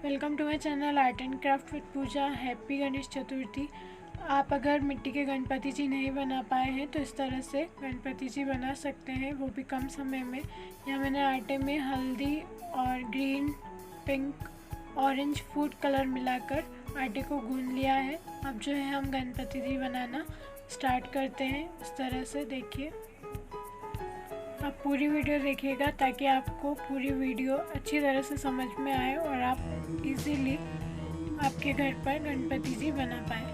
Welcome to my channel art and craft with Pooja. Happy Ganesh Chaturthi. आप अगर मिट्टी के गणपति जी नहीं बना पाए हैं तो इस तरह से गणपति जी बना सकते हैं, वो भी कम समय में। यहाँ मैंने आटे में हल्दी और green, pink, orange food colour मिलाकर आटे को गूंद लिया है। अब जो है हम गणपति जी बनाना स्टार्ट करते हैं। इस तरह से देखिए, आप पूरी वीडियो देखिएगा ताकि आपको पूरी वीडियो अच्छी तरह से समझ में आए और आप इजीली आपके घर पर गणपति जी बना पाए।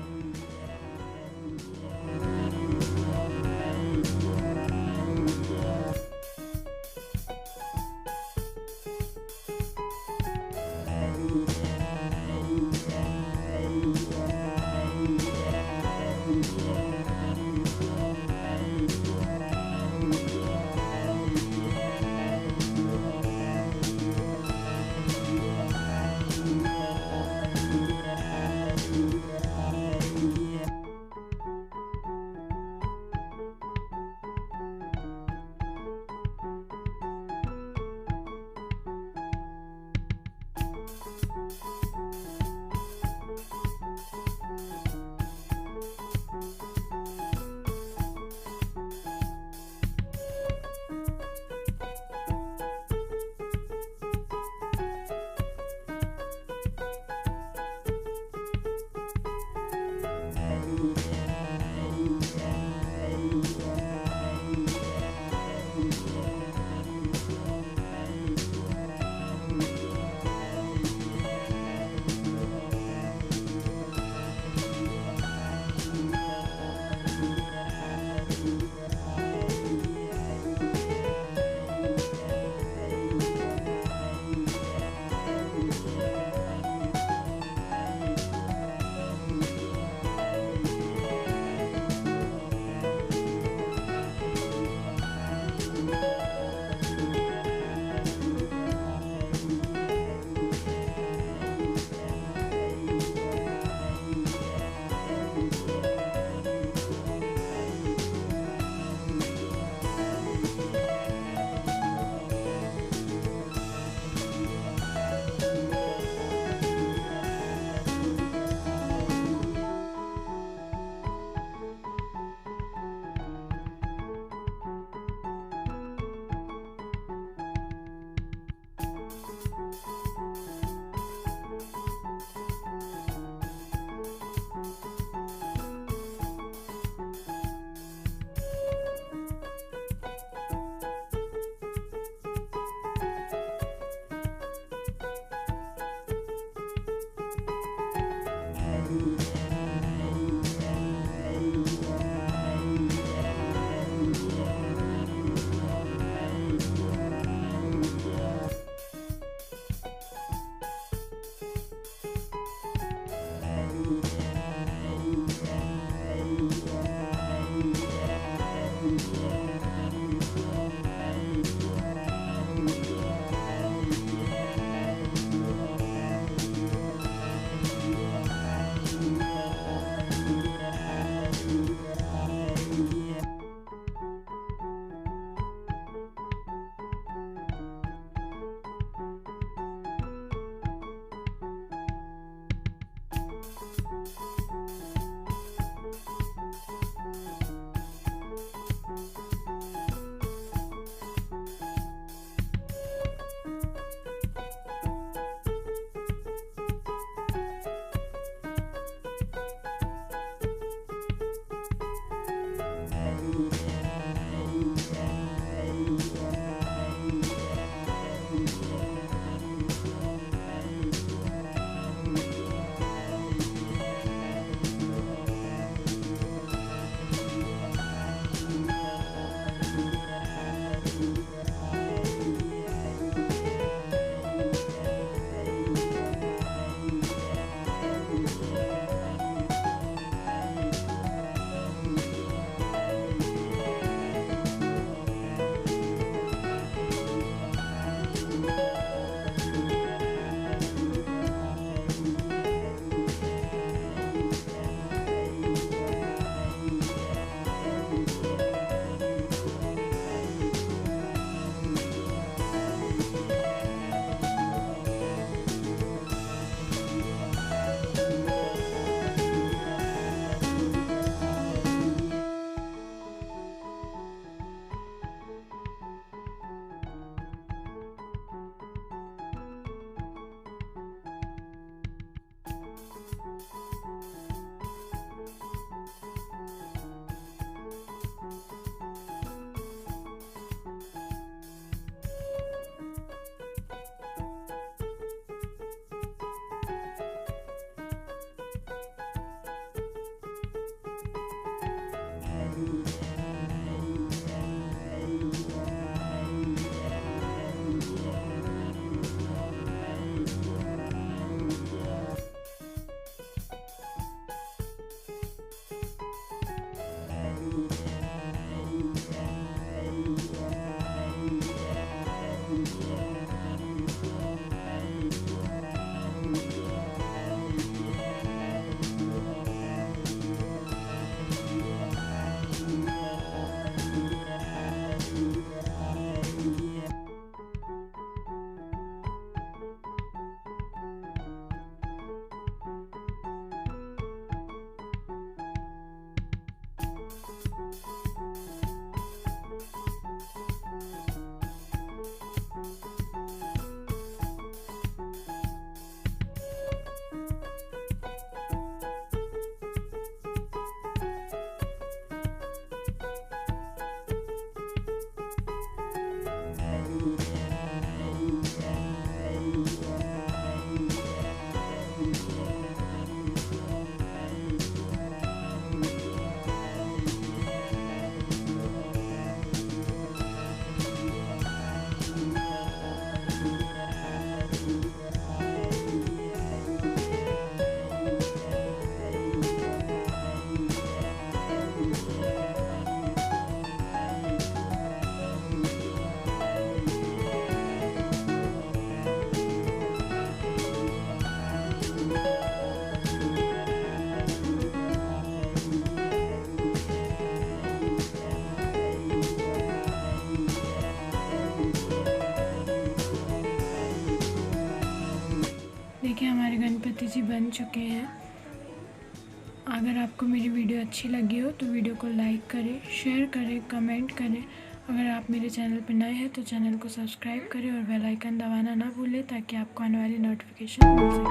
अगर आपको मेरी वीडियो अच्छी लगी हो तो वीडियो को लाइक करें, शेयर करें, कमेंट करें। अगर आप मेरे चैनल पर नए हैं तो चैनल को सब्सक्राइब करें और बेल आइकन दबाना ना भूलें ताकि आपको आने वाली नोटिफिकेशन मिल सके।